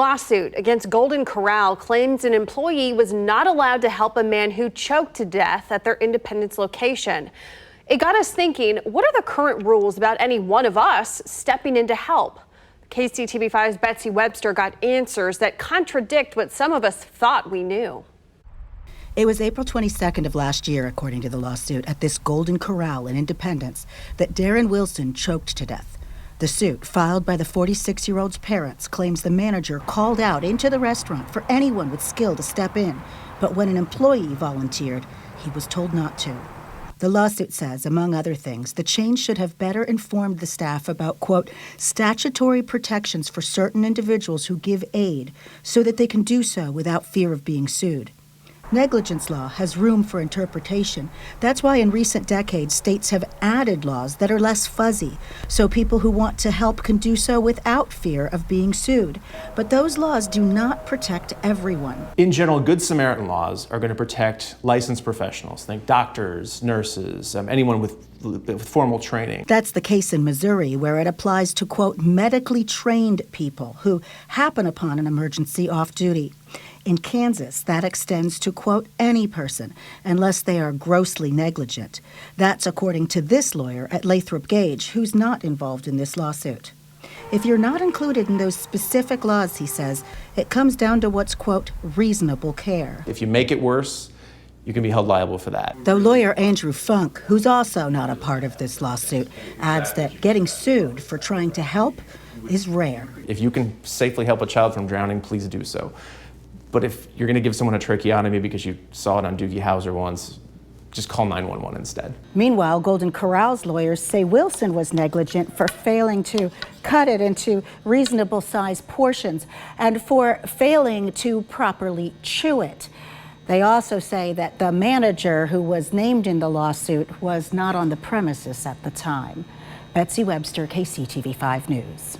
Lawsuit against Golden Corral claims an employee was not allowed to help a man who choked to death at their Independence location. It got us thinking, what are the current rules about any one of us stepping in to help? KCTV5's Betsy Webster got answers that contradict what some of us thought we knew. It was April 22nd of last year, according to the lawsuit, at this Golden Corral in Independence, that Darren Wilson choked to death. The suit, filed by the 46-year-old's parents, claims the manager called out into the restaurant for anyone with skill to step in, but when an employee volunteered, he was told not to. The lawsuit says, among other things, the change should have better informed the staff about, quote, statutory protections for certain individuals who give aid so that they can do so without fear of being sued. Negligence law has room for interpretation. That's why in recent decades, states have added laws that are less fuzzy, so people who want to help can do so without fear of being sued. But those laws do not protect everyone. In general, Good Samaritan laws are going to protect licensed professionals, think doctors, nurses, anyone with formal training. That's the case in Missouri, where it applies to, quote, medically trained people who happen upon an emergency off-duty. In Kansas, that extends to, quote, any person, unless they are grossly negligent. That's according to this lawyer at Lathrop Gage, who's not involved in this lawsuit. If you're not included in those specific laws, he says, it comes down to what's, quote, reasonable care. If you make it worse, you can be held liable for that. Though lawyer Andrew Funk, who's also not a part of this lawsuit, adds that getting sued for trying to help is rare. If you can safely help a child from drowning, please do so. But if you're going to give someone a tracheotomy because you saw it on Doogie Howser once, just call 911 instead. Meanwhile, Golden Corral's lawyers say Wilson was negligent for failing to cut it into reasonable size portions and for failing to properly chew it. They also say that the manager who was named in the lawsuit was not on the premises at the time. Betsy Webster, KCTV5 News.